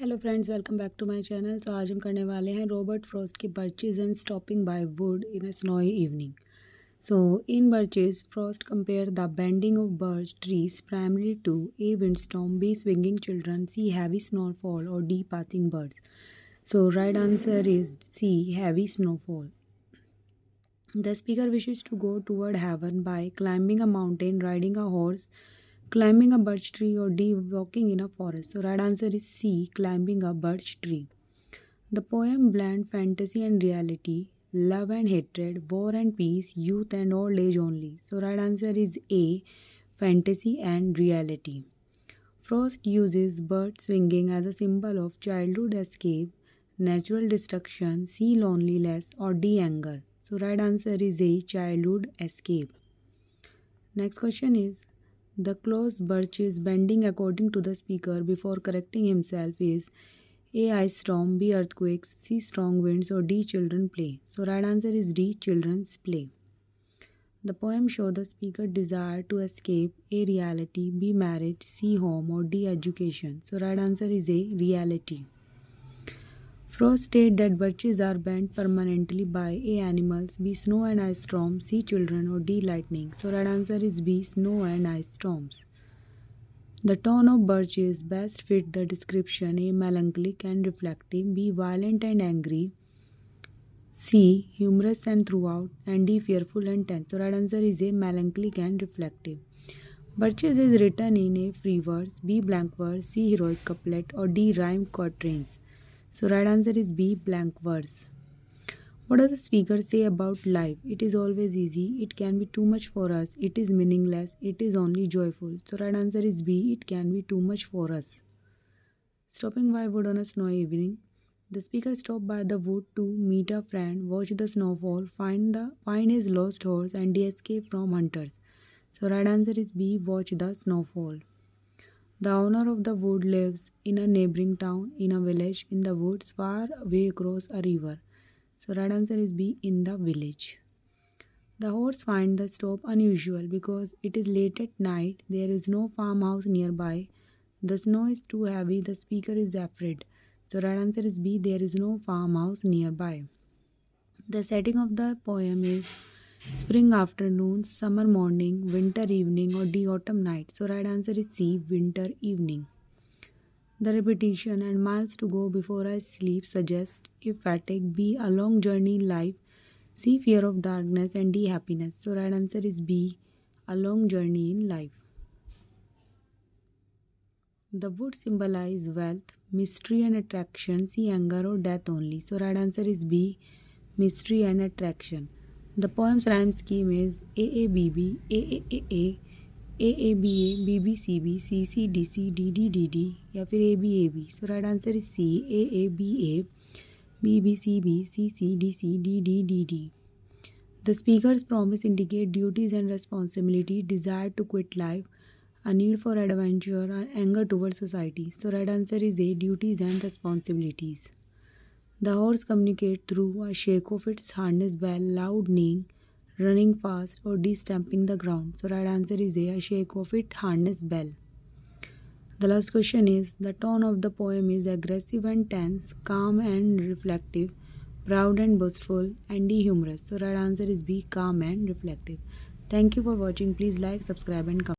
Hello friends, welcome back to my channel. तो आज हम करने वाले हैं रॉबर्ट फ्रॉस्ट की birches and stopping by wood in a snowy evening. So in Birches, Frost compared the bending of birch trees primarily to A. Windstorm, B. Swinging children, C. Heavy snowfall, or D. Passing birds. So right answer is C. Heavy snowfall. The speaker wishes to go toward heaven by climbing a mountain, riding a horse, climbing a birch tree, or D. Walking in a forest. So right answer is C. Climbing a birch tree. The poem blends fantasy and reality, love and hatred, war and peace, youth and old age only. So right answer is A. Fantasy and reality. Frost uses bird swinging as a symbol of childhood escape, natural destruction, C. Loneliness, or D. Anger. So right answer is A. Childhood escape. Next question is, the clause Birches bending according to the speaker before correcting himself is A. Ice storm, B. Earthquakes, C. Strong winds, or D. Children play. So right answer is D. Children's play. The poem shows the speaker desire to escape A. Reality, B. Marriage, C. Home, or D. Education. So right answer is A. Reality. Frost states that birches are bent permanently by A. Animals, B. Snow and ice storms, C. Children, or D. Lightning. So right answer is B. Snow and ice storms. The tone of Birches best fit the description A. Melancholic and reflective, B. Violent and angry, C. Humorous and throughout, and D. Fearful and tense. So right answer is A. Melancholic and reflective. Birches is written in A. Free verse, B. Blank verse, C. Heroic couplet, or D. Rhymed quatrains. So right answer is B. Blank verse. What does the speaker say about life? It is always easy. It can be too much for us. It is meaningless. It is only joyful. So right answer is B. It can be too much for us. Stopping by wood on a snowy evening. The speaker stopped by the wood to meet a friend, watch the snowfall, find his lost horse, and escape from hunters. So right answer is B. Watch the snowfall. The owner of the wood lives in a neighboring town, in a village, in the woods, far away across a river. So right answer is B. In the village. The horse finds the stop unusual because it is late at night. There is no farmhouse nearby. The snow is too heavy. The speaker is afraid. So right answer is B. There is no farmhouse nearby. The setting of the poem is spring afternoon, summer morning, winter evening, or D. Autumn night. So right answer is C. Winter evening. The repetition and miles to go before I sleep suggest A. Fatigue, B. A long journey in life, C. Fear of darkness, and D. Happiness. So right answer is B. A long journey in life. The wood symbolize wealth, mystery and attraction, C. Anger, or death only. So right answer is B. Mystery and attraction. The poem's rhyme scheme is AABB, AAAA, AABA, BBCB, CCDC, DDDD, या फिर ABAB. So right answer is C. AABA, BBCB, CCDC, DDDD. The speaker's promise indicate duties and responsibility, desire to quit life, a need for adventure, and anger towards society. So right answer is A. Duties and responsibilities. The horse communicates through a shake of its harness bell, loud neighing, running fast, or D. Stamping the ground. So right answer is A. Shake of its harness bell. The last question is, the tone of the poem is aggressive and tense, calm and reflective, proud and boastful, and D. Humorous. So right answer is B. Calm and reflective. Thank you for watching. Please like, subscribe, and comment.